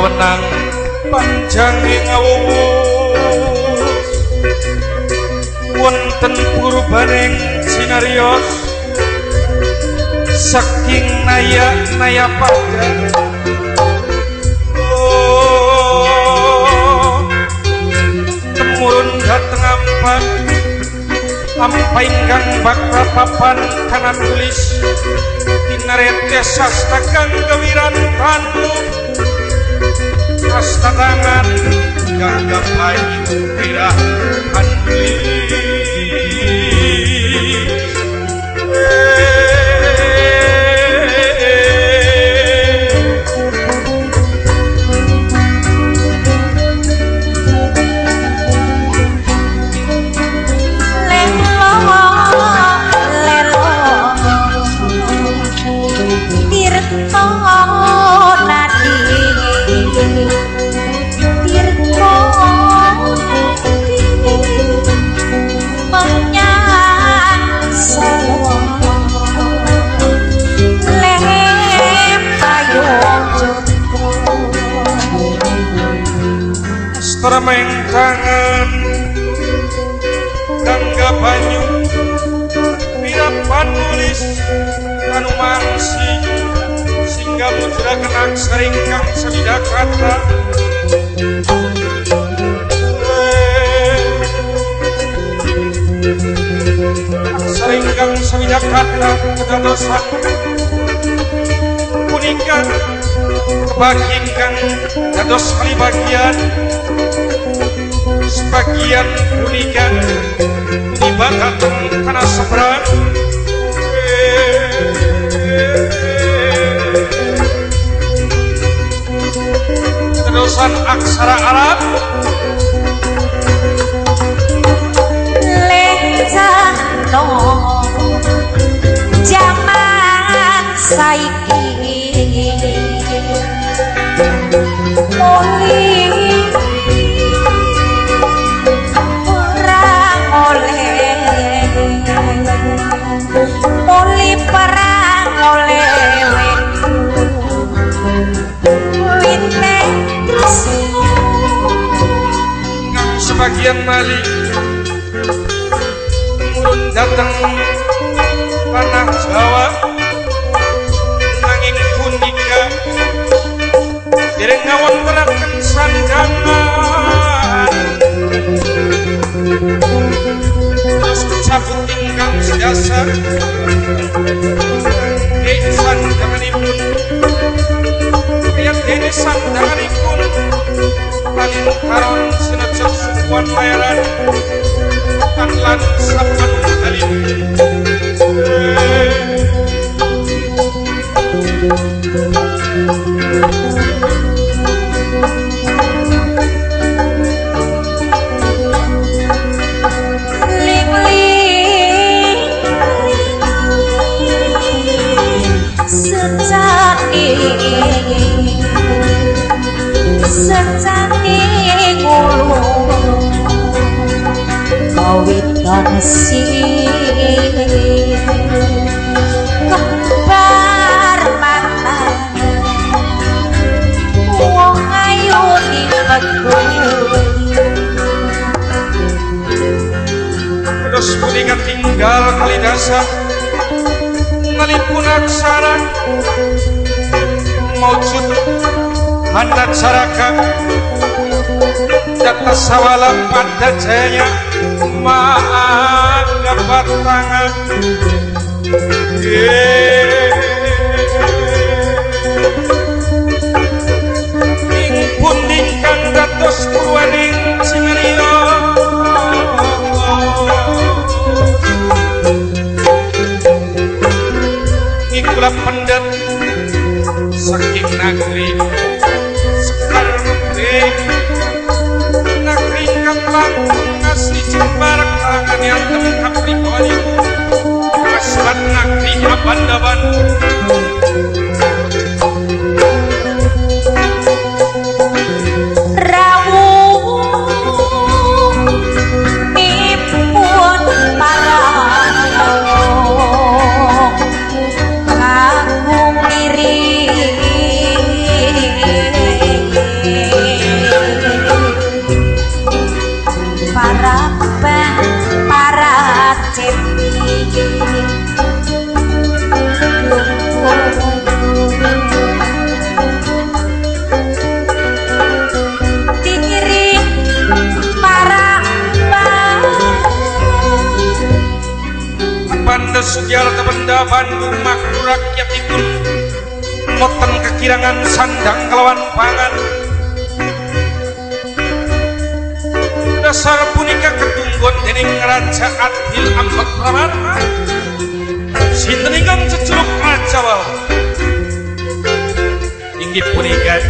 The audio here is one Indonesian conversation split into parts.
Wenang panjanging awuwus wonten purbaning sinarios saking naya pada temurun dhateng ampa ingkang bakal papan kana tulis tinarete sasta kang kewirantan asta tangan gagap ayu pirah andli Tirta sastra mengkangan Gangga banyu Wira panulis anu mangsi singga mujurakeun aksara ingkang sawidakata aksara ingkang sawidakata kedadosan punika kebagi ingkang dados kalibagian sebagian punika dibakaken kana seberang kedadosan aksara Arab lencana jaman saiki Poli perang oleh winte ngang sebagian mali murun dateng tanah Jawa nanging punika dereng ngawontenaken sandangan terus cabut ingkang sedasa sandanganipun kaya dene sandanganipun paling karon sinajeng sukuan layaran lan sapan halipun secane ngulung kawitan kembar mata wong ayu dimetu terus punika tinggal kalidasa ngalipun aksara maujud Mandat Saraka Data Sawala pada jaya Maangga batangan Ingpun ingkang dados kuwaning singerio Ikulah pendat saking negeri negeri kang langkung ngasih jembar tangan yang tempat pribadi aslat negeri aban-aban Sugiar kebenda Bandung makmur rakyatipun moten kekirangan sandang kelawan pangan dasar punika ketunggon dening Raja Adil Ambekramana sinten ingkang jejuluk Raja Wau inggih punika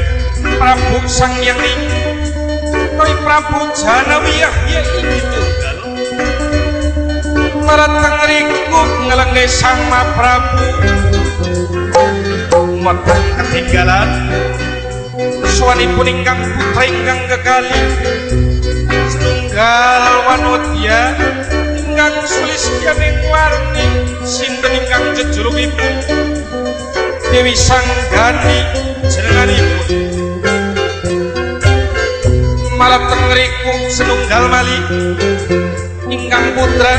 Prabu Sanghyang Ringgi Prabu Janawiyah ya inggih tunggal maratang rikuk ngelenggai sama Prabu moten ketinggalan suwanipun ingkang putra ingkang gegali setunggal wanodya ingkang Sulistyaning Warni sinten ingkang jejulukipun Dewi Sanggani jenenganipun malateng riku senunggal mali ingkang putra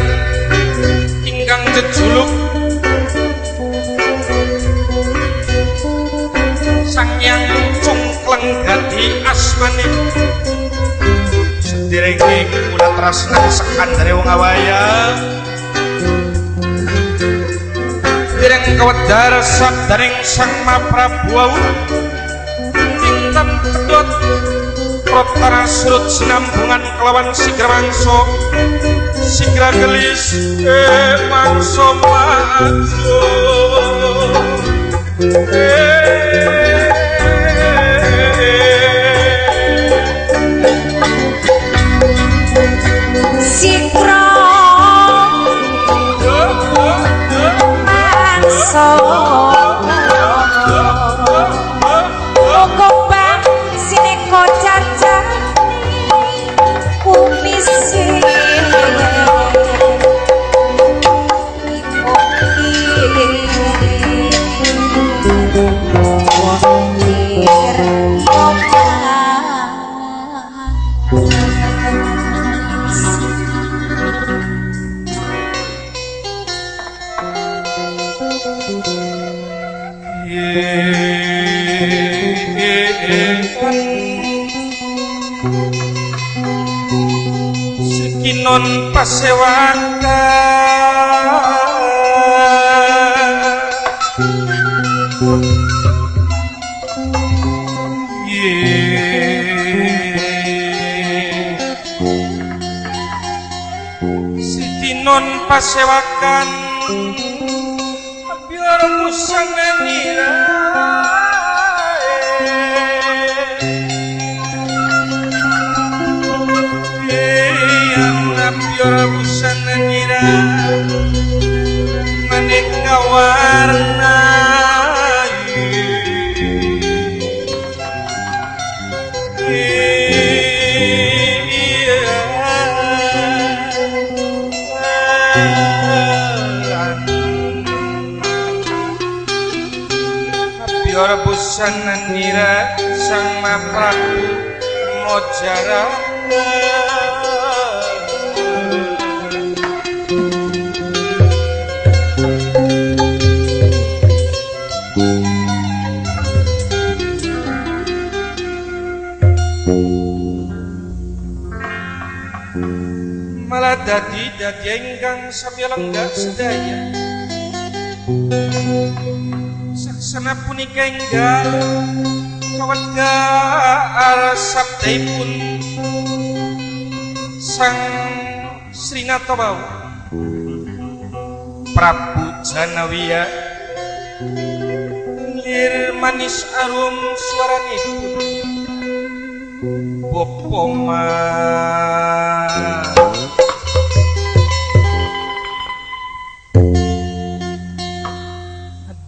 ingkang jejuluk Sang Hyang Cungkleng dadi asmane sederenge kula tresnan sekandare wong awaya dereng kawedar sabdaning Sang Mahaprabu dinten pedhot protara surut sinambungan kelawan sigra mangsa sigra gelis mangsa maju Sikro mangsa okobang sineko cacani kumisi Sikinon pasewaka Sikinon pasewakan biar musana nira biar musana nira maneka warna biar busana nira Sang Mahaprabu mojara malah dadi ingkang sami lenggah sedaya saksana punika enggal kawedar sabdaipun Sang Srinata Wau Prabu Janawiya lir manis arum swaranipun Bopoma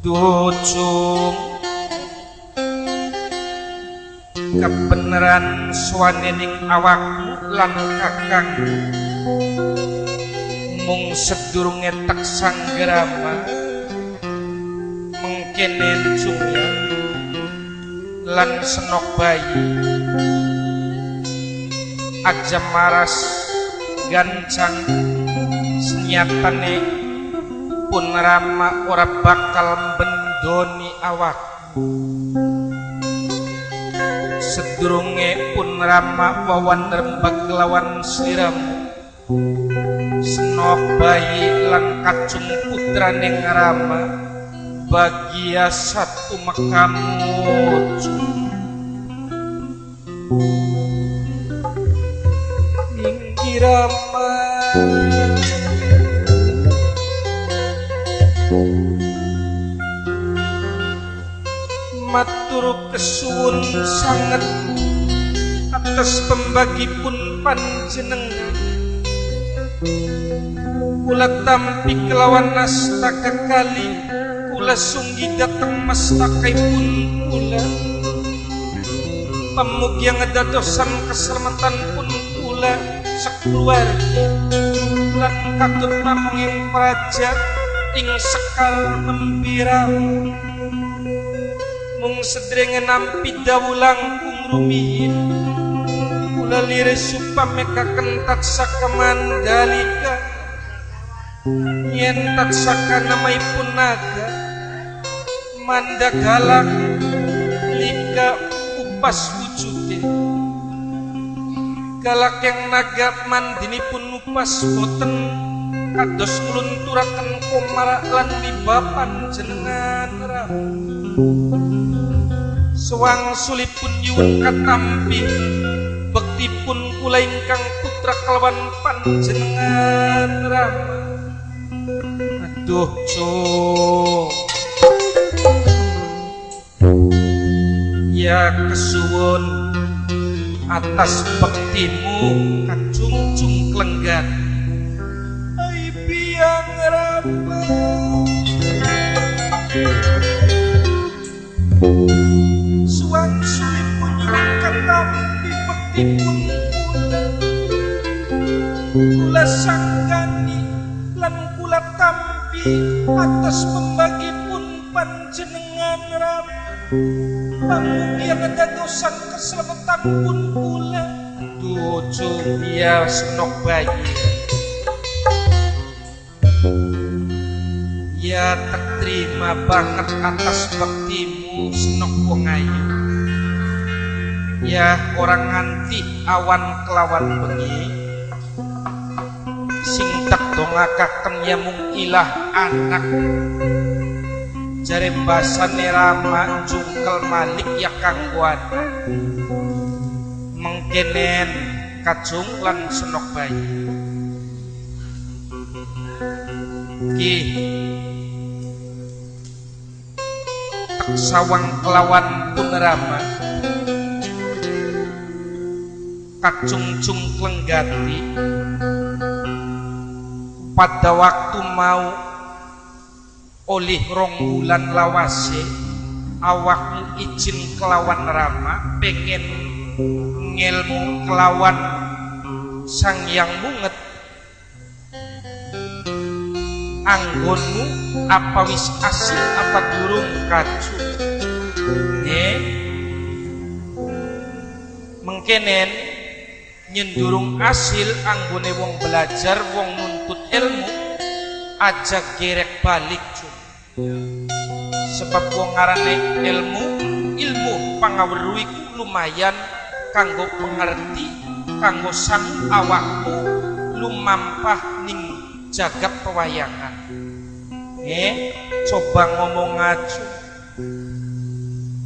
Dujung kebenaran swanening awakmu lan kakang mung sedurunge tek sanggrama mengkene jumya lan senok bayi aja maras gancang senyatane pun Rama ora bakal bendoni awakmu sedurunge pun Rama wawan rembag lawan sliramu senok bayi lan kacung putraning Rama bagia satu mekamu Ninggi Rama matur kesuwun sanget atas pembagipun panjenengan kula tampi kelawan nastaka kali kula sunggi dateng mastakaipun kula pamugi ngadadosan keselamatan pun kula sakeluarga lan katut namung praja ing sekal membiramu mung sedrenge nampi dawulang kung rumiyin lelire supame kakentat saka Mandalika yen tat saka namaipun naga Mandagalak lika upas wujude galak yang naga mandinipun upas boten kados nglunturaken komarak lan wibapan jenengan sewang sulipun nyuwun katampi bektipun kula ingkang putra kelawan panjenengan Rama. Aduh Cuk, ya kesuwun atas bektimu kajungjung klenggan ai biang Rama. Suang sulipun nyuwun katampi bektipun kula sanggani lan kula tampi atas pembagipun panjenengan Rama pangupian dadosan keselamatan pun kula. Aduh Cuk, ya senok bayi ya tak terima banget atas baktimu senok wong ayu ya orang nganti awan kelawan bengi sing tak dongakaken ya mung ilah anak jare basane Rama jungkel malik ya kangguan mengkenen kajung lan senok bayi ki tak sawang kelawan pun Rama kajungjung klenggati pada waktu mau oleh rong bulan lawase awakmu izin kelawan Rama pengen ngelmu kelawan sang yang munget anggonmu apa wis asil apa durung kaju mengkenen nyendurung asil anggone wong belajar wong nuntut ilmu aja gerek balik Cuk. Sebab wong ngarane ilmu pangaweruh iku lumayan kanggo pengerti kanggo sang awakmu lumampah ning jagat pewayangan. Coba ngomong aja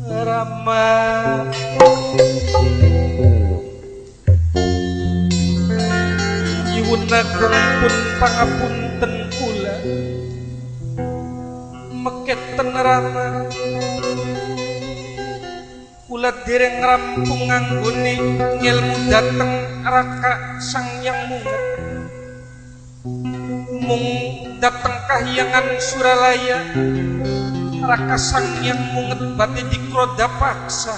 Rama nyuwunaken pun pangapunten kula meketen Rama kula dereng rampung nganggone ngilmu dateng Raka Sang Yang Munget mung dateng kahyangan Suralaya Raka Sang Yang Munget bati dikroda paksa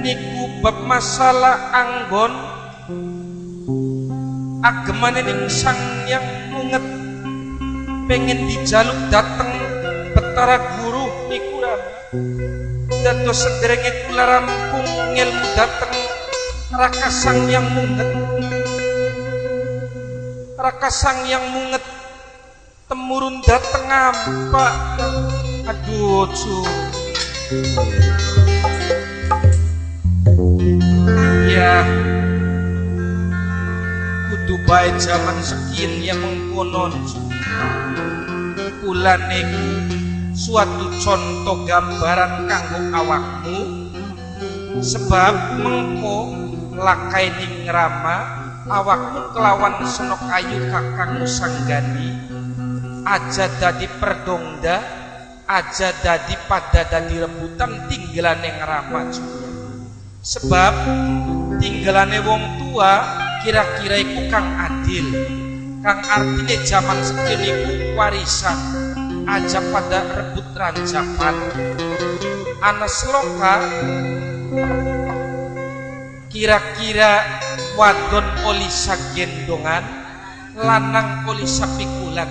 niku bab masalah anggon agemane ning Sang Yang Munget pengen dijaluk dateng Betara Guru niku Rama dados sederenge kula rampung ngilmu dateng Raka Sang Yang Munget. Raka Sang Yang Munget temurun dateng apa aduh Cuk ya kudu bae zaman sekian yang mengkonon kula niku suatu contoh gambaran kanggo awakmu sebab mengko lakai ning Rama awakmu kelawan senok ayu kakang sanggani aja dadi perdongda aja dadi pada dadi rebutan tinggalane Rama juga sebab tinggalane wong tua kira-kira iku kang adil kang artine zaman sekian iku warisan aja pada rebut ranjapan anas loka kira-kira wadon olisa gendongan lanang olisa pikulan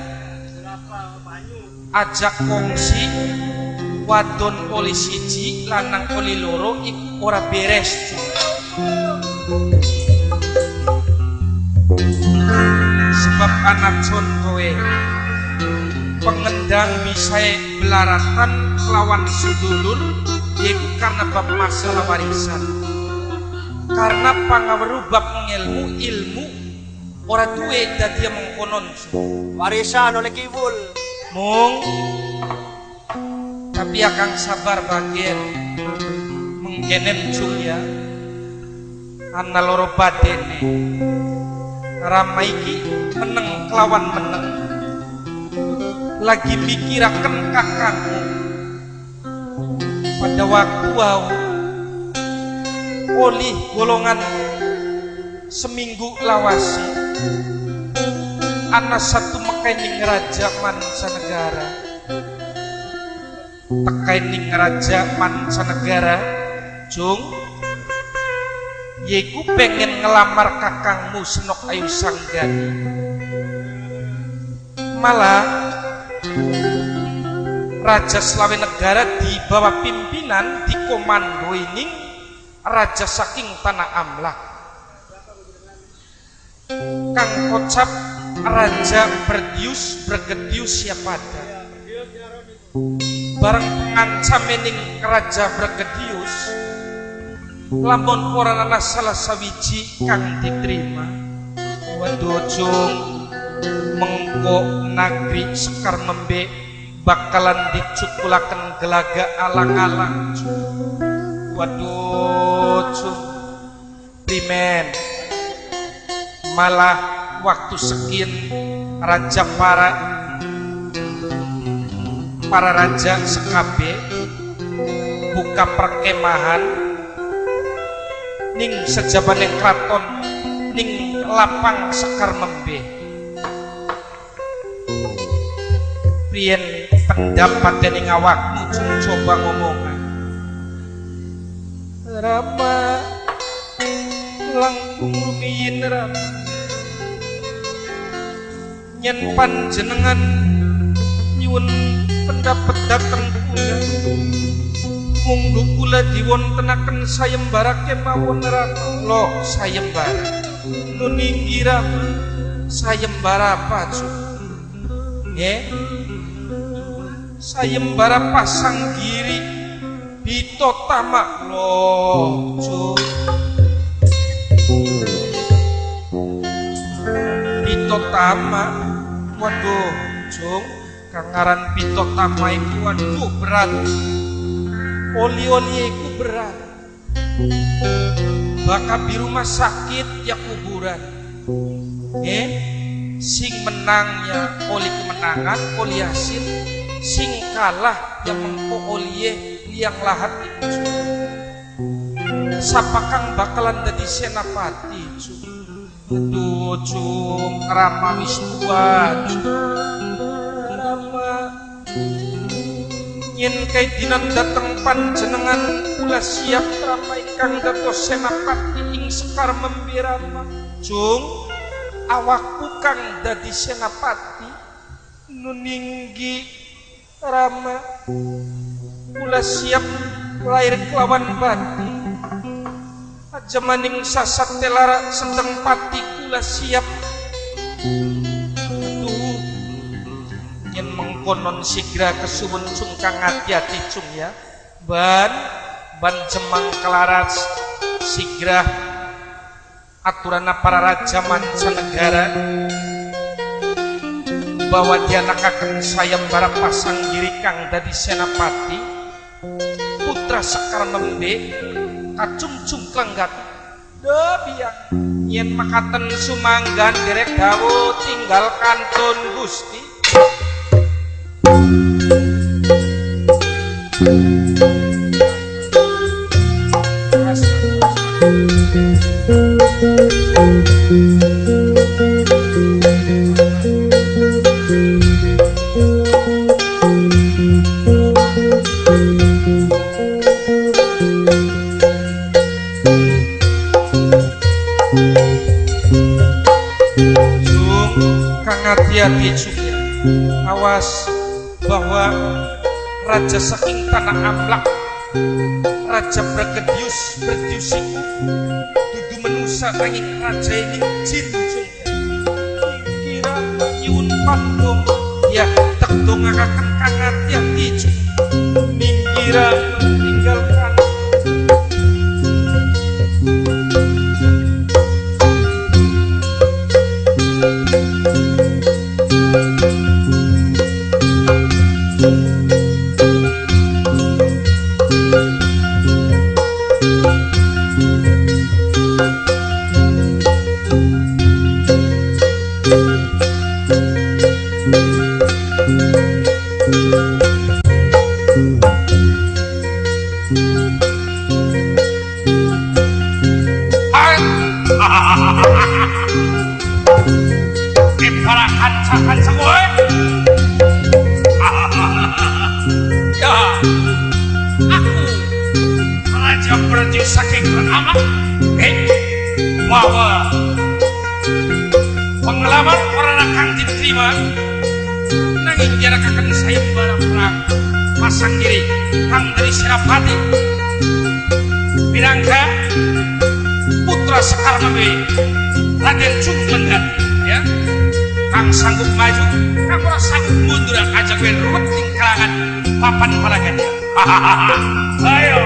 ajak kongsi wadon oli siji lanang oli loro iku ora beres Cuk. Sebab anak contohe pengendang bisa belaratan lawan sedulur yaitu karena bab masalah warisan, karena pangaweruh bab ilmu orang duwe dadi mengkonon Warisan oleh kibul. mung tapi akan sabar bagian menggenem ya ana loro badene ramai ki meneng kelawan meneng lagi mikiraken kakangmu pada waktu wau oleh golongan seminggu lawasi anak satu mekaining raja mancanegara tekaining raja mancanegara jung yeku pengen ngelamar kakangmu Senok Ayu Sanggani malah Raja Selawe Negara di bawah pimpinan di komando ini Raja saking Tanah Amlak Kang Kocap Raja Bergedius siapa ada bareng pengancam mening Raja Bergedius lamun orang anak salah sawiji kang diterima waduh cung mengko nagri Sekar Membe bakalan dicukulaken gelaga alang-alang waduh cung primen malah waktu sekian raja para raja sekabe buka perkemahan ning sejabaning kraton ning lapang Sekar Membe prien pendapat dening awakmu coba ngomongan Rama langkung rumiyin Rama nyen panjenengan nyuwun pendapat dateng kula munggu kula diwontenaken sayembara kemawon Rama loh sayembara nuninggi Rama sayembara apa cu sayembara pasang giri Bito Tama loh cu Bito Tama waduh cung kangaran Bito Tama itu waduh berat oli-oli itu berat bakal di rumah sakit ya kuburan sing menangnya oli kemenangan oli hasil sing kalah yang mengko oli liang lahat itu sapakang bakalan dadi senapati aduh cung Rama wis tua Rama yen kaidinan dateng panjenengan kula siap Rama ingkang dados senapati ing Sekar Membe Rama cung awakku kang dadi senapati nuninggi Rama kula siap lahir kelawan bati aja maning sasat telara sedeng pati kula siap aduh yen mengkonon sigra kesuwun cung kang hati-hati cung ya ban jemang kelaras sigra aturana para raja mancanegara bahwa dia nakaken sayembara pasang giri kang dadi senapati putra Sekar Membe kacung-cung klenggat debiang yen makaten sumanggan derek dawuh tinggal kantun Gusti hati-hati juga awas bahwa raja saking Tanah Amlak Raja Bragedius iku dudu manusa nanging raja ini jin kira nyuwun pandong ya tak dongakaken kang ati-ati ningkira meninggalkan saking beramak bahwa pengalaman orang kang diterima nanging jarakaken saya barang perang pasang diri kang dari Senapati minangka putra Sekar Mabe Raden Jumlendat ya kang sanggup maju kang ora sanggup mundur ajak ben ruwet ing kalangan papan palagan ayo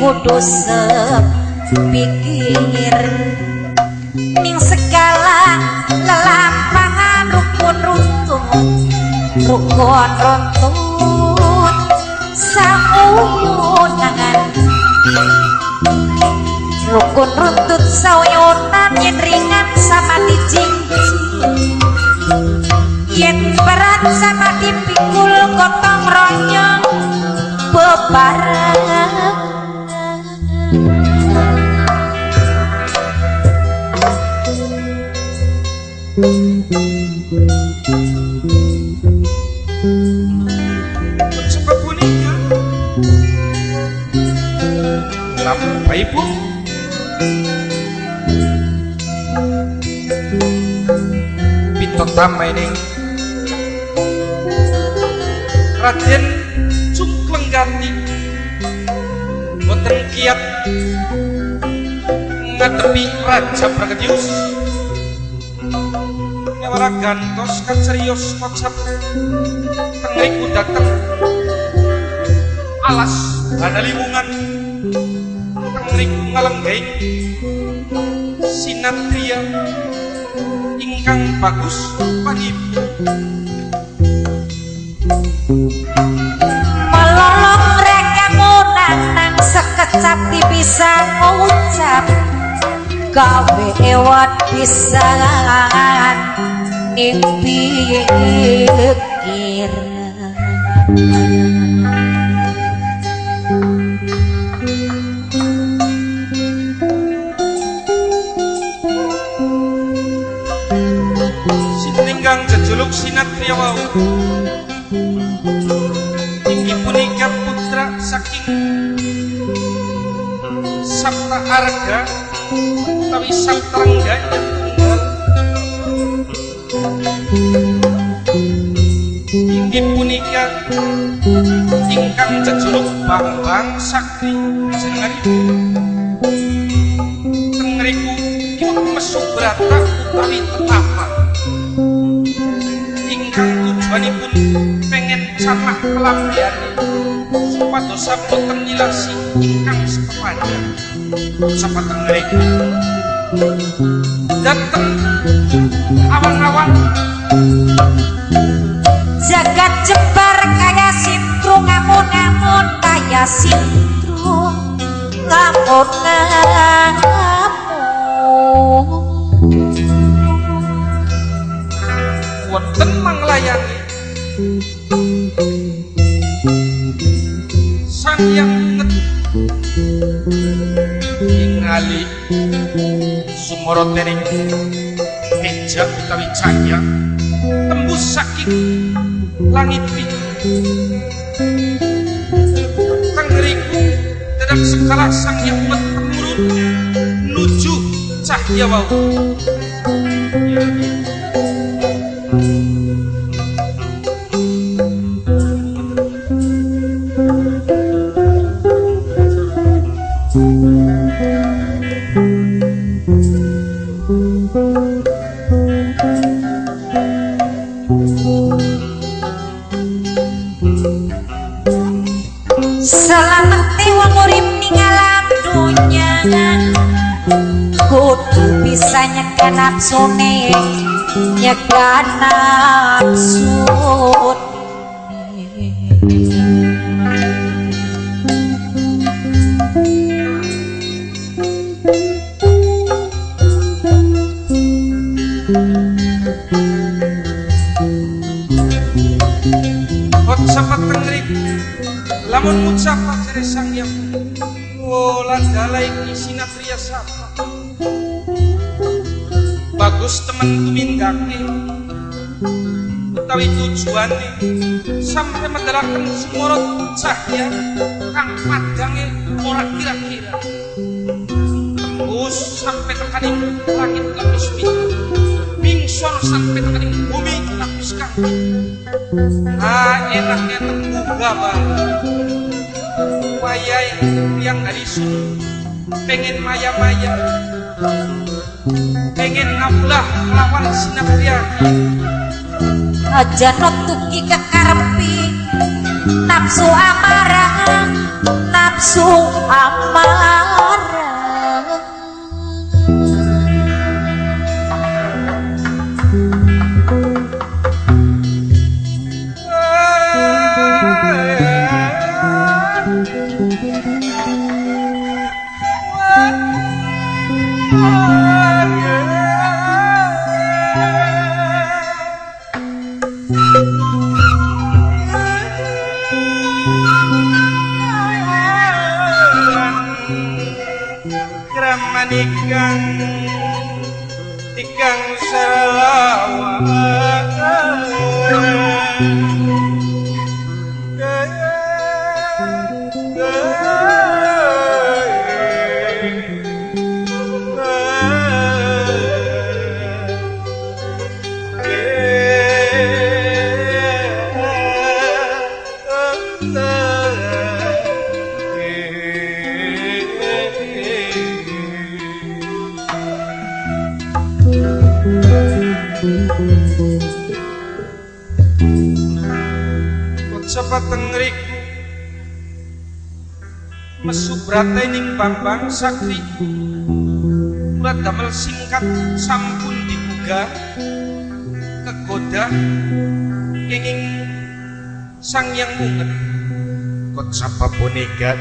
kudu sepikir ning segala lelampahan rukun runtuh rukun runtut sauyunan rukun runtut sauyunan yen ringan sama dijingjing yen berat sama dipikul gotong royong bebarengan. Sebab punika Bapak Ibu pitotama ini Raden Cungklenggati boten kiat ngadepi Raja Bragadiyus nyawara gantos kacerios kocap tengriku dateng alas banaliwungan tengriku ngalenggaing sinatria ingkang bagus panibu melolong rekemu nang sekecap bisa ngucap gawe ewat pisan ning pikir sininggang jejuluk sinatria wau inggih punika putra saking Sapta Arga utawi Saptarengga yang tunggal inggih punika ingkang jejuluk Bambang Sakti jenenganipun tengriku Ki Mesubrata utawi Tetapa ingkang tujuanipun pengen camah kelambiane supados boten nyilasi ingkang sekepada sapa tengriku dateng awan-awan jagat jebar kaya sintrung ngamun-ngamun kaya sintrung ngamun-ngamun wonten manglayani sang yang nget ningali sumorotening meja utawi cahya tembus saking langit tengriku dadak sekala sang yang nget temurun nuju cahya wau Selamete wong urip ning alam dunya kudu bisa nyegah nafsune nyegah nafsune sapat tengriku lamun ngucap jere sang yang landala iki sinatria sapa bagus temen tumindake utawi tujuane sampe medalaken sumorot cahya kang padange ora kira-kira tembus sampe tekaning langit lapis pitu mingson sampe tekaning bumi lapis kaki enaknya terbuka banget wayai yang dari sun pengen maya-maya pengen ngabulah lawan sinatria aja nutuki kekarepi nafsu amarah nafsu amarah Kramanikang tikang selawan Sapateng riku mesubrate ning Bambang Sakri kula damel singkat sampun digugah kegoda kenging Sang Hyang Munget kot sapa bonegat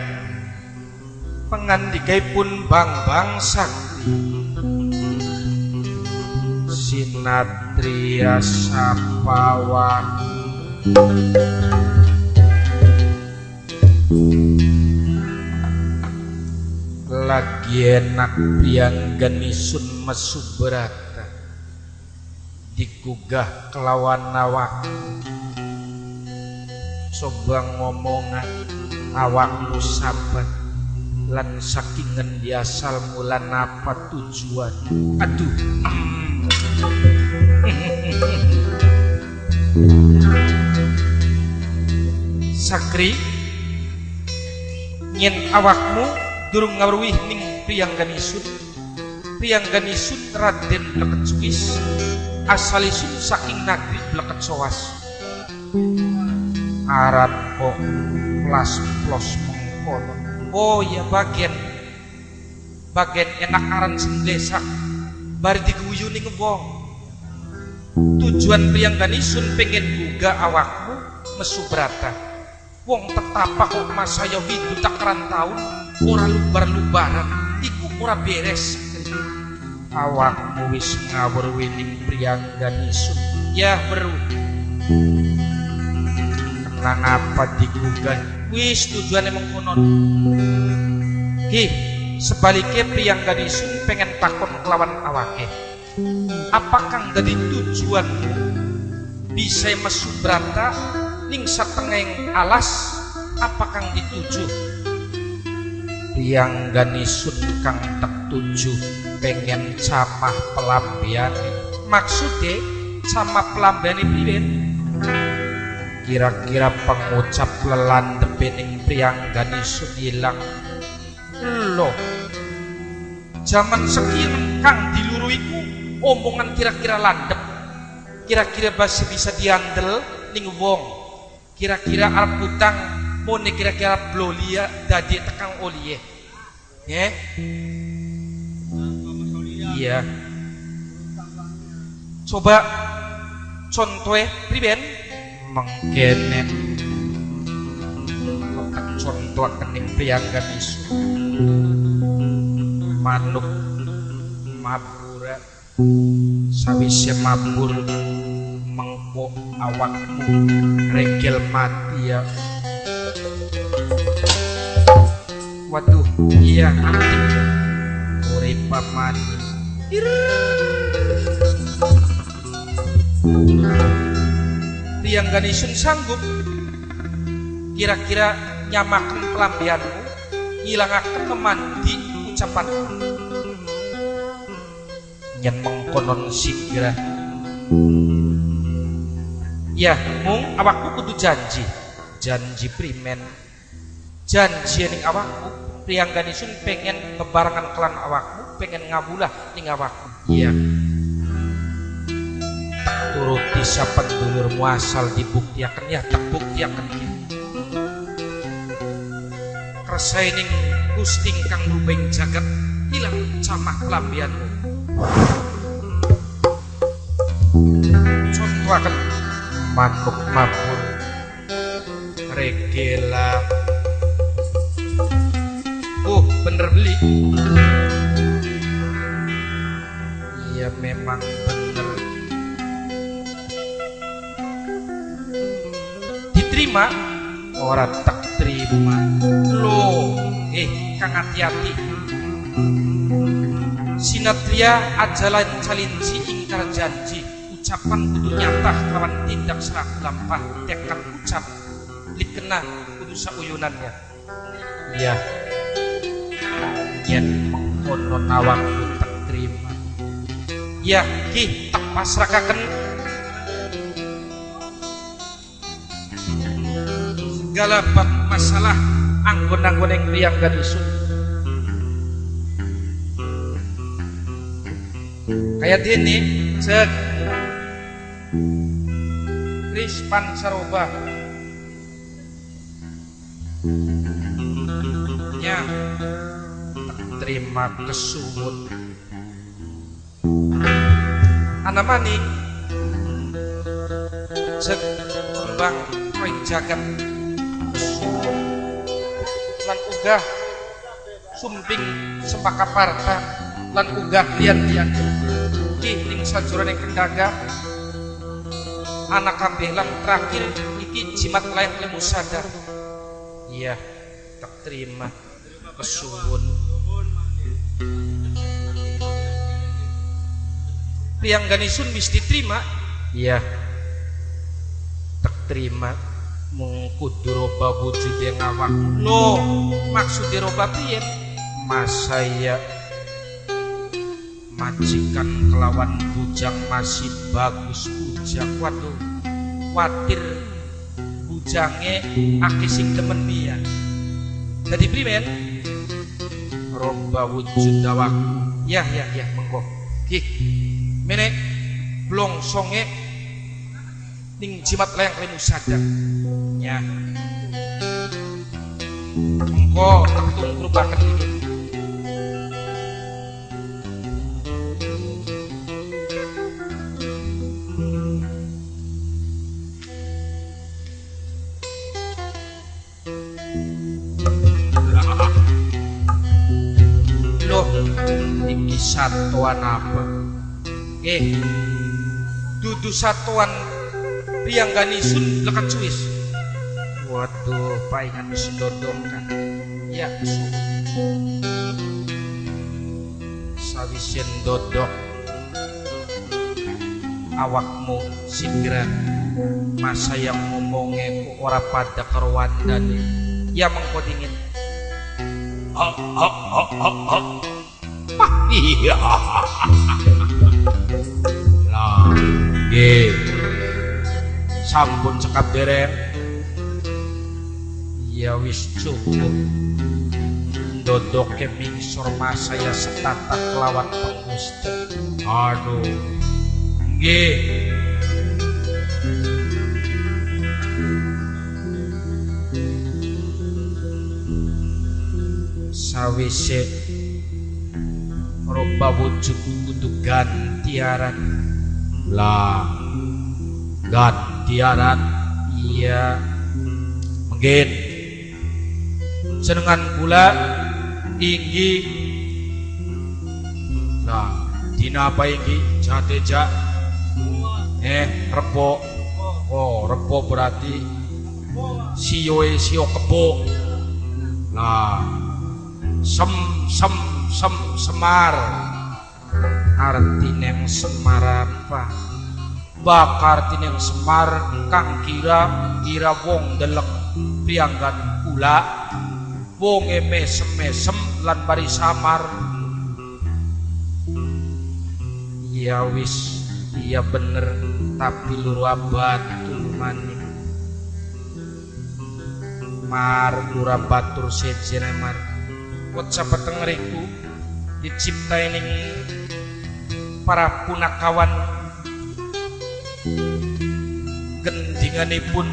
pangandikaipun Bambang Sakri sinatria sapawan lagi enak priangganisun mesubrata digugah kelawan awak coba ngomongan awakmu sabat lan sakingan diasal mulan apa tujuan aduh Sakri nyen awakmu durung ngawruwih ning Priangganisun Raden Bleket asalisun saking nagri Bleket Sowas arat kok plas plos mengkono oh ya bagian enak aran sendesa bari diguyu ning wong tujuan Priangganisun pengen buga awakmu mesubrata wong tetapa kok masaya hidup takaran tahun ora lubar-lubaran iku ora beres awakmu wis ngawur wining Priangganisun ya beru kenang apa digugah wis tujuane mengkonon ki sebaliknya Priangganisun pengen takon kelawan awake apakah dadi tujuanmu bisa mesubrata ning satengahing alas apakah dituju Priangganisun kang tertuju pengen camah pelambiane maksudnya camah pelambiane piren kira-kira pengucap lelandhepe ning Priangganisun ilang loh zaman sekian kang diluru-iku omongan kira-kira landhep kira-kira masih bisa diandel ning wong kira-kira arep utang mone kira-kira blolia dadi tekang olie ya iya coba contohnya priben mengkene contoh kening Priangganisun manuk mabura sawise mabur mengko awakmu regel mati ya waduh iya antik urip mati Priangganisun sanggup kira-kira nyamakan pelambianmu ngilangaken memandi ucapanmu nyen mengkonon sigra ya mung awakku kudu janji primen janji ning awakku Priangganisun pengen bebarengan kelan awakmu pengen ngabulah ning awakku iya turuti saben dulurmu asal dibuktiaken ya terbuktiaken ya kresaining Gusti kang rubeng jagat ilang camah kelambianmu contoh akan manuk mabur regela. Oh, bener beli. Iya memang bener. Diterima? Orang tak terima. Loh, kang hati-hati. Sinatria ajalan calinci ingkar janji. Ucapan kudu nyata lawan tindak serak lampah tekad ucap likena kudu sauyunannya. Iya. Yen mengkono nawangku tak terima. Ya ki tak pasrahkaken segala bab masalah anggon-anggon yang riang gadisun. Kayak ini cek Rispan Saroba nya tak terima kesuwun ana maning cek kembang koin jagat kesuwun lan uga sumping sempaka parta lan uga lian-lian ki ning sajroning kendaga anak kabeh lan terakhir iki jimat layak lemu sadar. Iya tak terima kesuwun. Priyanganisun wis diterima. Iya tak terima mung kudu roba wujude ngawak. Loh maksud roba piye? Mas saya majikan kelawan bujang masih bagus bujang. Waduh watir bujange akeh sing demen dia. Dadi primen roba wujud dawak. Ya mengko ki mene blongsonge ning jimat layang lemu sadar ya mengko tung rupaken iki. Iki satuan apa? Dudu satuan Priyanganisun lekat cuis. Waduh, paingan wis ndodongkan. Ya, sawise ndodok awakmu segera masa yang ngomongnya ku ora pada kerwandane. Ya mengko dingin. Iya. Lah, nggih. Sampun cekap dereng. Ya wis cukup. Dodoke mingsor mas saya setata kelawan pengusti. Aduh. Nggih. Sawise roba wujud kudu gantiaran. Lah gantiaran iya mungkin senengan pula inggi. Nah dina apa inggi jateja rebo. Oh rebo berarti siyoe siyo kebo. Nah semar artine semar apa bakar tineng semar kang kira wong delek prianggan kula wong mesem lan bari samar. Ya wis iya bener tapi luru batur maning mar lura batur sejene mar wacah petengeriku diciptain para punakawan gendinganipun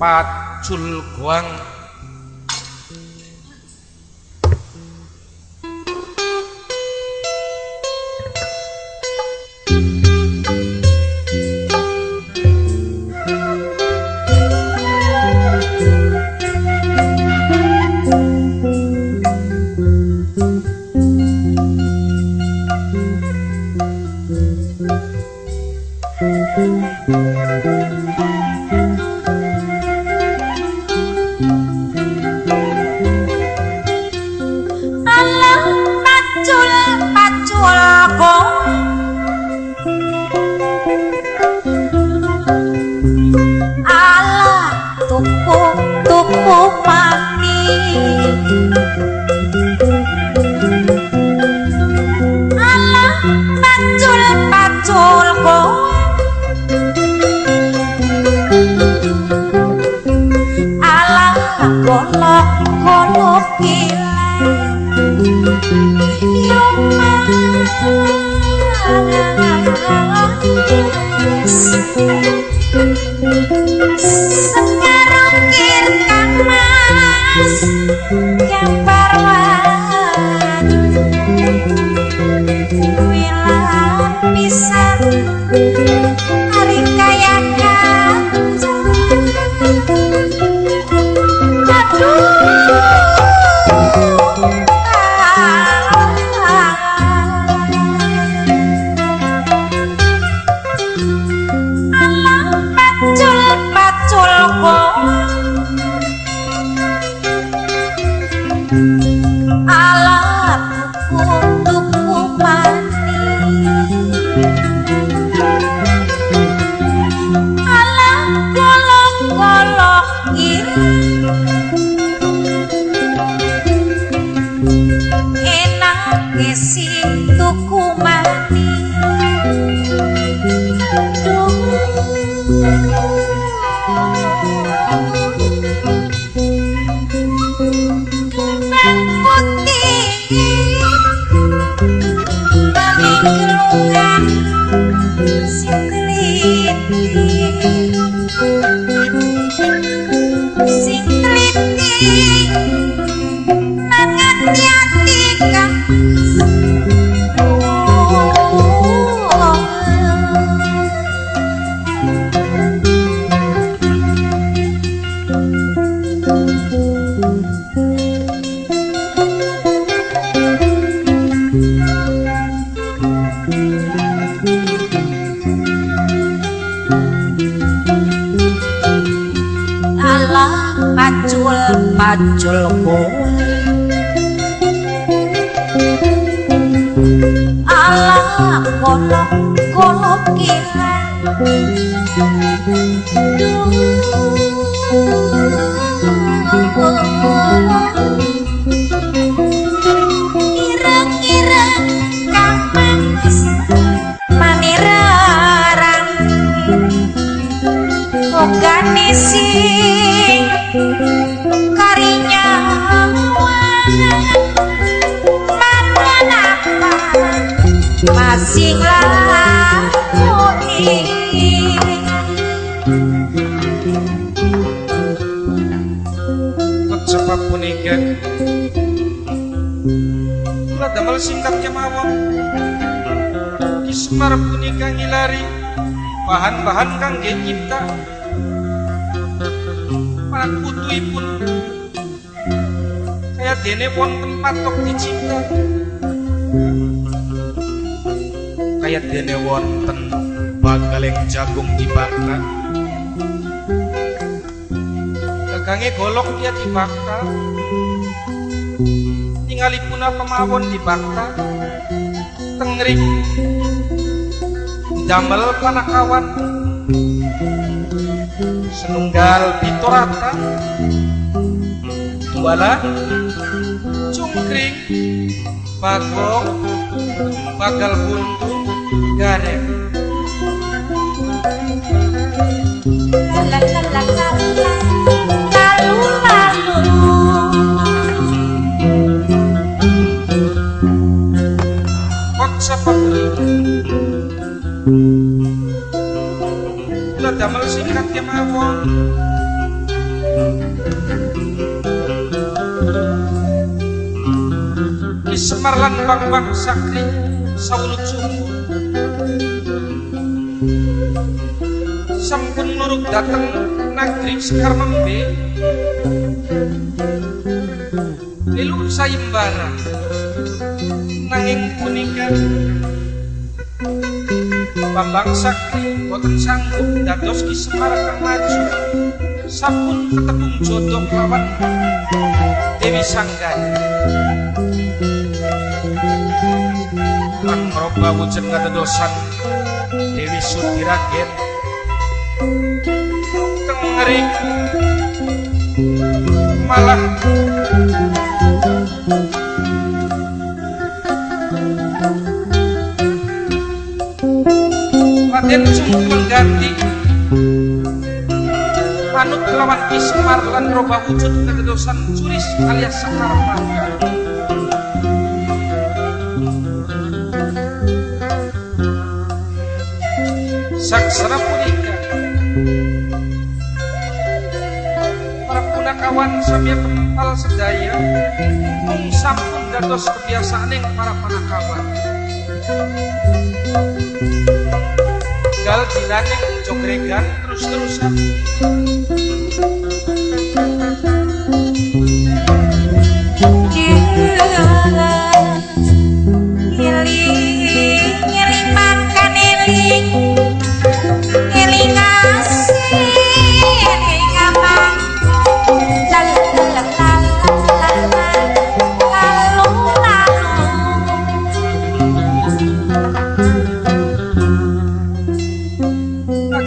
pacul goang tuku mati alah pacul kowe alah golok gile yo sekarang kirkan mas yang parwan wilang pisan hari kaya tuku mati kembang putih bagi gelungan sing teliti mangan yati kang pacul kowe alah golok gila ireng-ireng kang manis maniraran oganisi karinya mangan apa masih lakoni kok sebab punika kula damel singkat kemawon Ki Semar punika ngilari bahan-bahan kangge nyipta putuyipun kaya dene wonten patok dicipta kaya dene wonten bagaleng jagung dibakar dagange golok dia dibakar tingalipun apa mawon dibakar tengring damel panakawan senunggal pitorata tuala cungkring bagong bagal buntu gareng kok sapa kula damel singkat kemawon Ki Semar lan Bang Sakri sawulut sumur sampun nuruk dateng nagri Sekar Membe lelu sayembara nanging punika Bambang Sakti boten sanggup dados Ki Semar kang maju sampun ketepung jodoh lawan Dewi Sanggaya lan meroba wujud kadodosan Dewi Sudiragen tengering malah Raden Sungkul ganti manut kelawan Ki Semar lan robah wujud kegedosan Curis alias Sekar Marga. Saksara punika para punakawan samya kental sedaya mung sampun dados kebiasaaning para panakawan. Gal dinaning jogregan terus-terusan ngiling makan eling asih eling apa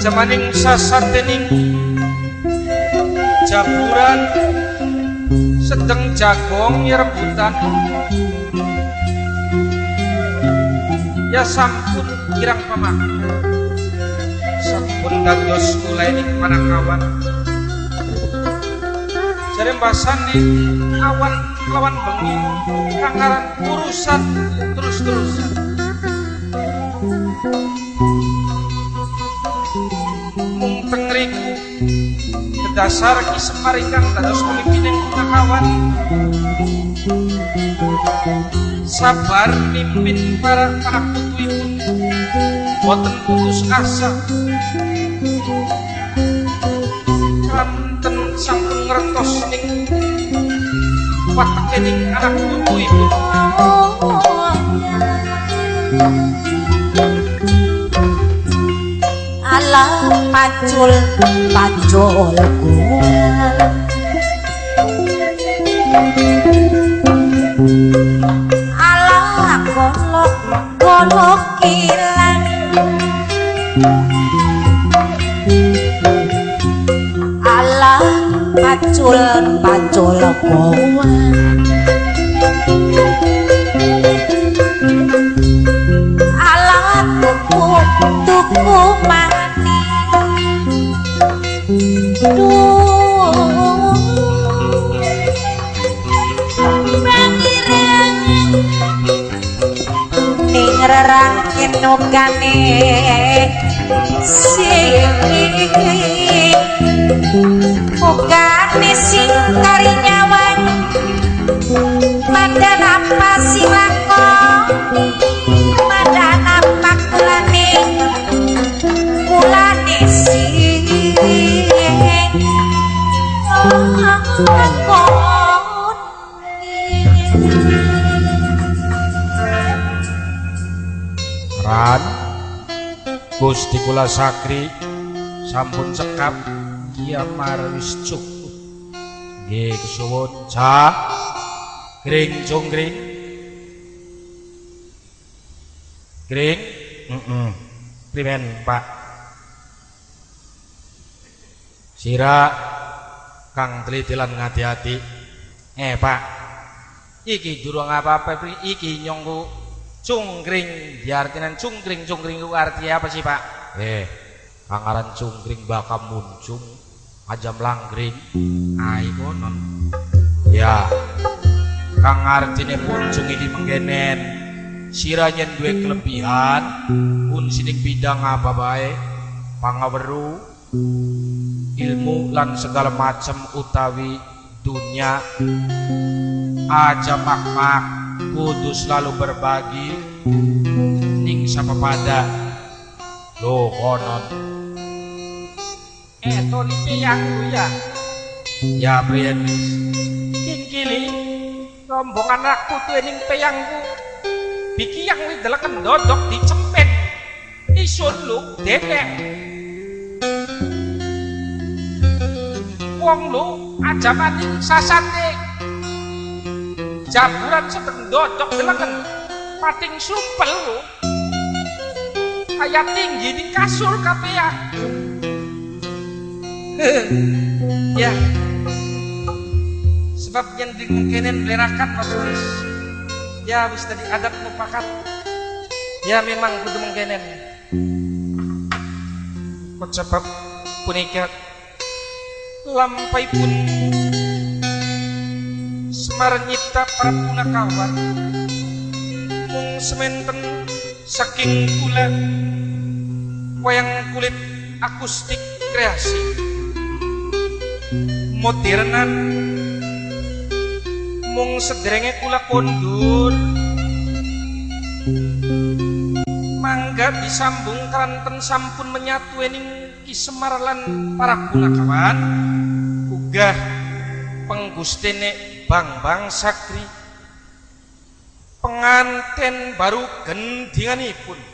jamaning sasatening jaburan sedeng jagong rebutan ya sampun kirang pamak sampun dados ulaining panakawan jare mbasane awan lawan bengi kangaran urusan terus-terusan mung tengriku kedasar Ki Semar ingkang dados pamimpining panakawan sabar mimpin para anak putuipun boten putus asa kanten sampun ngertos ning watekening anak putuipun ala pacul ala golok kilang ala pacul gowan ala tuku mani ning rerangkin nogane sing karinyawan mandan apa silakoni mandan apa kulane sing Ran Gusti kula sakri sampun cekap kiamar wis cukup nggih kesuwun cah gring jonggring gring primen Pak sira kang teliti lan ngati-ati Pak iki durung apa-apa iki nyongku cungkring diartinan cungkring ku arti apa sih Pak kangaran cungkring bakal muncung ajam langgring iku non ya kang artine muncung ini menggenen siranya duwe kelebihan pun sining bidang apa bae pangaweru ilmu lan segala macam utawi dunia aja mak kudu selalu berbagi ning sapapada lo konon Tony piyangku ya priyen kingkili rombongan aku tuh ning peyangku biki yang lidelaken dodok dicempet isun lu dekek wong lu aja mati sasate jaburan sedeng dodok deleken pating sumpel lu kayak tinggi di kasur kapea ya sebab yang dimungkinin lerakan Mas. Ya wis tadi adat mupakat. Ya memang kudu mungkinin. Kok sebab punika lampai pun Semar nyipta para punakawan mung sementen saking kula wayang kulit akustik kreasi modernan mung sederenge kula kondur mangga disambung keranten sampun menyatu ening Ki Semar lan para punakawan uga penggustene Bang Sakri penganten baru gendinganipun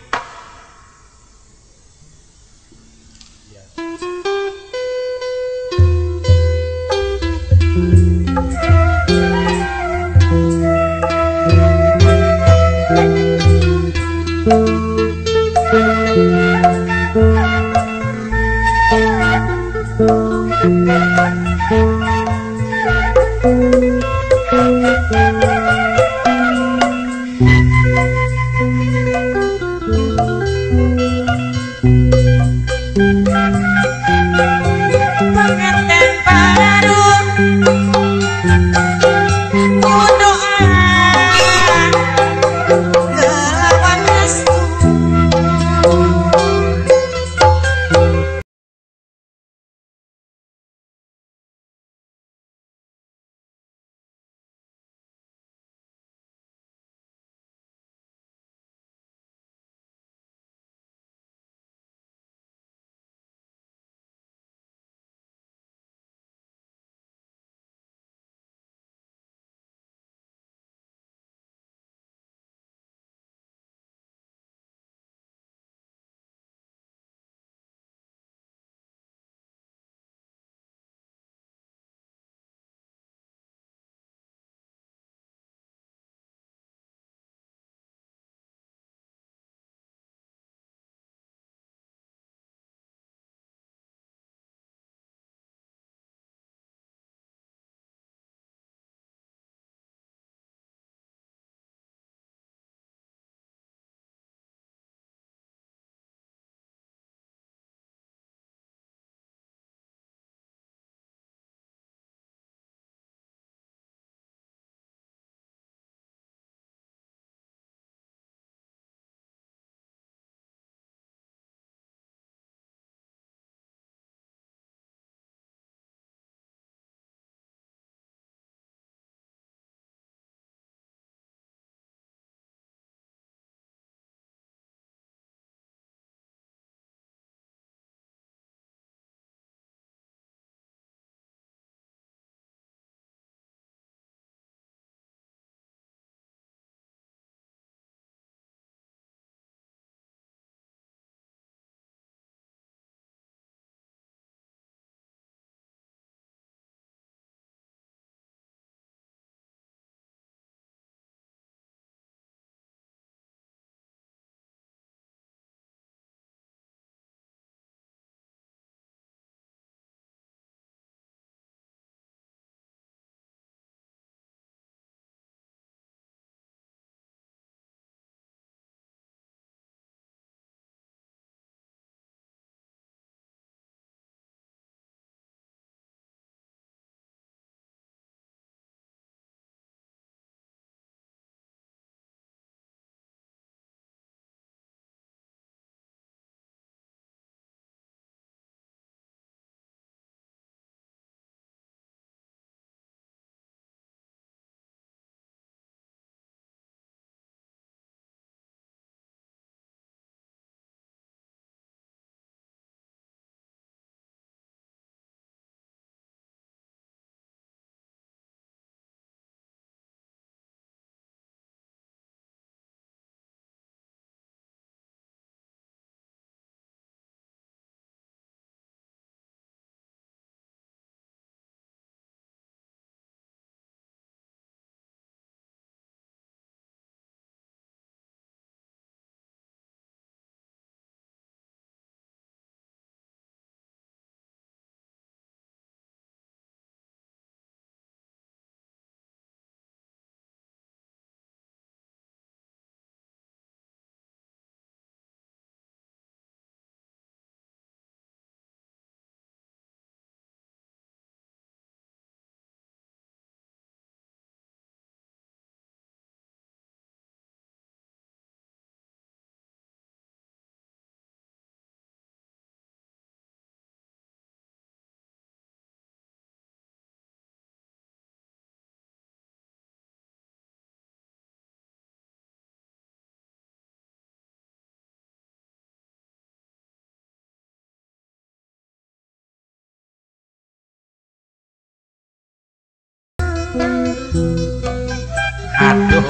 Aduh.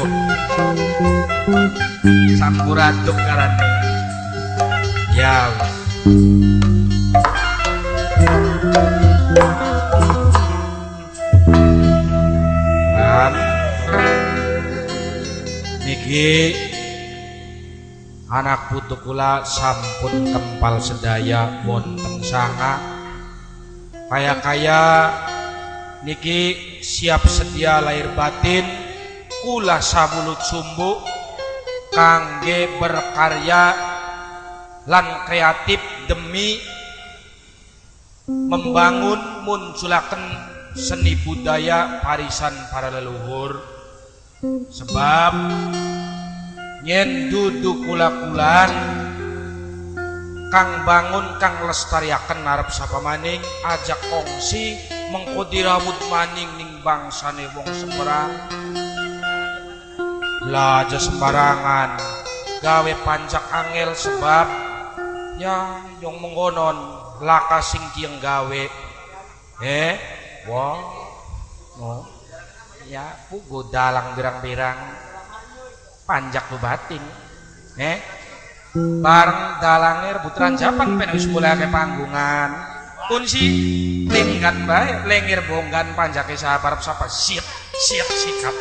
Sampuraduk karane. Ya. Niki anak putu kula sampun kempal sedaya wonten sanga kaya niki siap sedia lahir batin kula sabulut sumbu kangge berkarya lan kreatif demi membangun munculaken seni budaya warisan para leluhur. Sebab yen dudu kula-kulan kang bangun kang lestariaken arep sapa maning ajak kongsi mengko dirawut maning ning bangsane wong sembarang. Lah aja sembarangan gawe pancak angel sebab ya yang mengkonon laka sing kiyeng gawe wah no ya pugo dalang birang-birang panjak lu batin bareng dalangnya rebutan japan penus mulai ke panggungan pun si lenggan bae lengir bonggan panjake sabar sapa siap sikap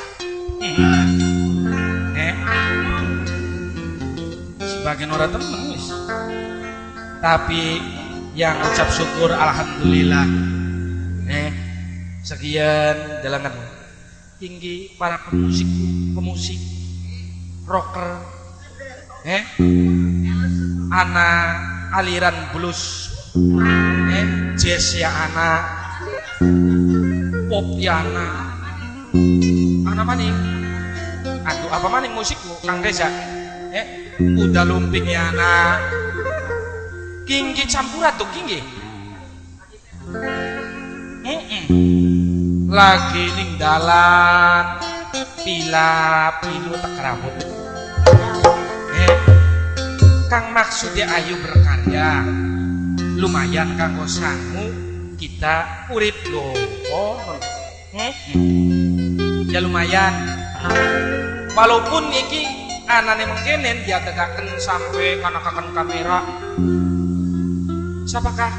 sebagian orang temen wis tapi yang ucap syukur alhamdulillah sekian dalangan tinggi para pemusik rocker anak aliran blues jazz ya anak pop ya anak maning aduh apa maning musikku Kang Reza udah lumping ya anak kinggi campuran tuh kinggi lagi ning dalan pilu tak rambut kang maksudnya ayu berkarya lumayan kanggo sangu kita urip loh ya lumayan walaupun iki anane mengkenen dia tegaken sampai kanakaken kamera siapakah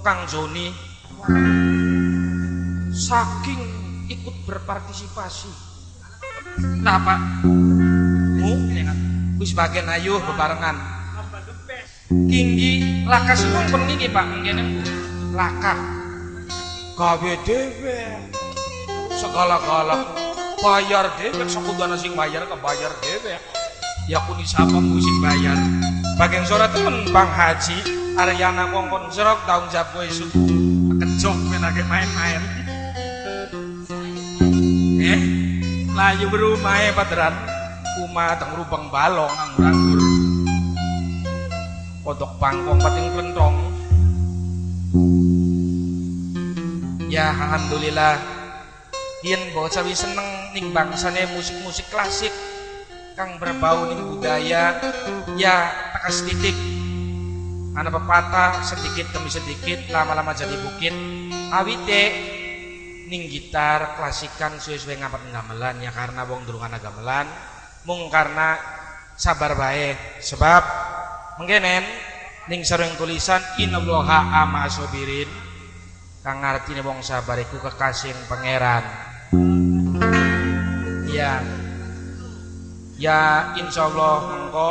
Kang Joni saking ikut berpartisipasi nah Pak wis bagian ayuh bebarengan tinggi laka sempun niki Pak ngene laka gawe dhewe segala-gala bayar dhewe sakudana sing bayar kebayar dhewe ya kuni sapa musik bayar bagian sore temen Bang Haji Aryana kongkon serok daun jago isu kejok menake main-main layu berumah padran kuma teng rubang balong anggur-anggur kodok pangkong pating klentong ya alhamdulillah yen bocah wis seneng ning bangsane musik-musik klasik kang berbau ning budaya ya tekas titik ana pepatah sedikit demi sedikit lama-lama jadi bukit awite ning gitar klasikan suwe-suwe ngapat gamelan ya karena wong durung ana gamelan mung karena sabar bae sebab mengkenen ning sareng tulisan innallaha amasobirin kang artine wong sabar iku kekasih pangeran ya insyaallah mengko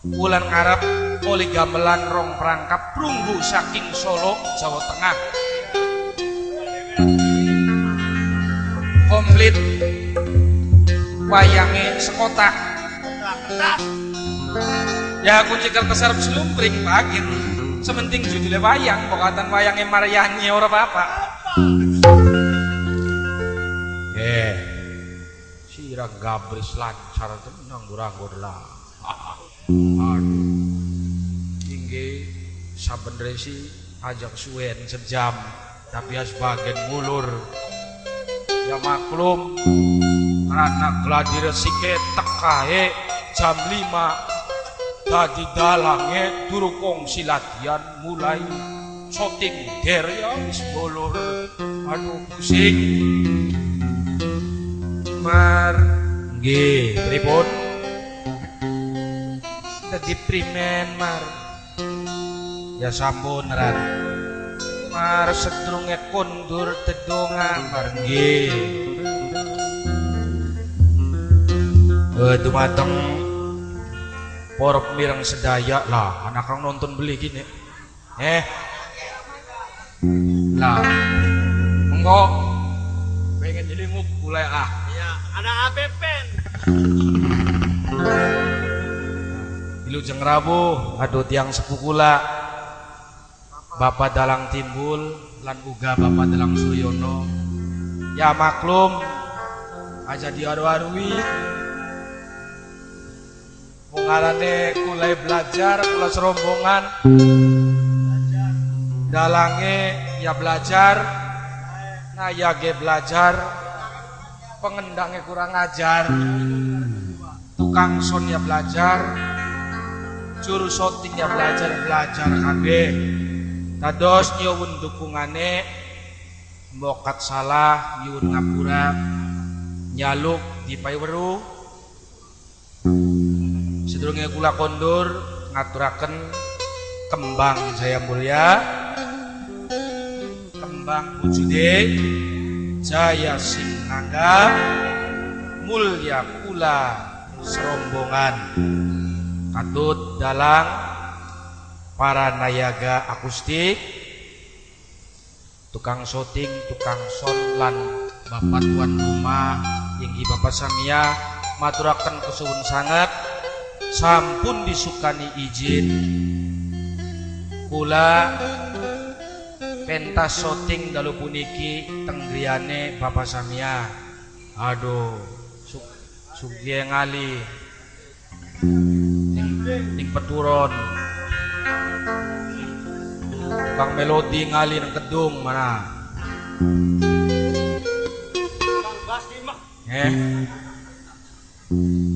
bulan ngarep oleh gamelan rong perangkap prunggu saking Solo Jawa Tengah komplit wayange sekotak ya kunci kertas arep slumpring pagin sementing judulnya wayang pokokatan wayange Maryani ora apa-apa sira gabris lancar tenang nganggur lah aduh tinggi saben resi ajak suwen sejam tapi as bagian ngulur ya maklum karena gladi resike tekahe jam 5 tadi dalangnya turu kongsi latihan mulai shooting der ya wis bolor Aduh pusing. Mar nggih, pripun? Dadi primen Mar. Ya sampun Ran. Mar sedurunge kondur dedonga Mar nggih. Dumateng para pemirang sedaya lah, anak kang nonton beli gini. Lah, monggo pengen jadi nguk mulai Ya, ada APPN. Wilujeng Rabu, aduh tiang sepukula Bapak Dalang Timbul lan uga Bapak Dalang Suryono. Ya maklum aja diaru-arui mengarane kulai belajar kula serombongan dalange ya belajar nah ya ge belajar pengendangnya kurang ajar tukang son ya belajar juru shooting ya belajar kabeh dados nyuwun dukungane mbokat salah nyuwun ngapura nyaluk di paiweru sedurunge kula kondur ngaturaken kembang Jaya Mulia kembang wujude Jaya Singangga mulya kula serombongan katut dalang para nayaga akustik tukang syuting tukang son lan bapak tuan rumah inggih Bapak Samia maturaken kesuwun sangat sampun disukani izin kula pentas syuting dalu puniki tenggriane Bapak Samia aduh sugie ngali ning peturon Bang Melodi ngali nang kedung mana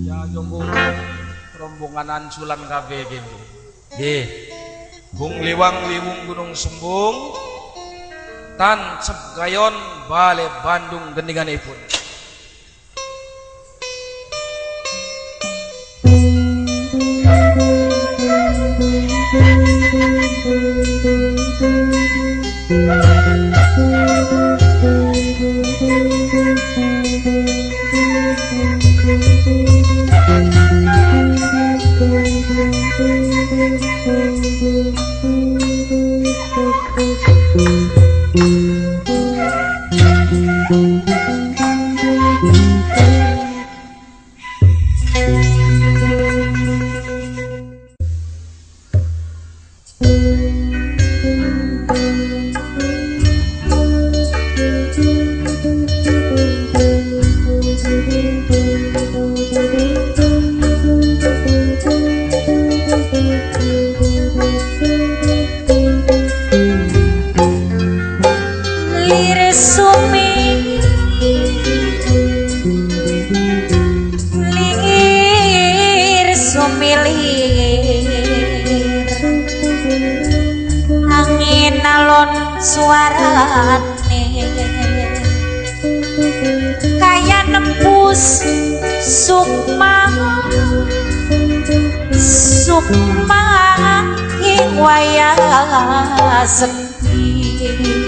ya jonggo rombongan ansulan kabeh gini nggih Bung Liwang Liwung Gunung Sembung tan Gayon Bale Bandung gendinganipun suarane kaya nembus sukma ing wayah sepi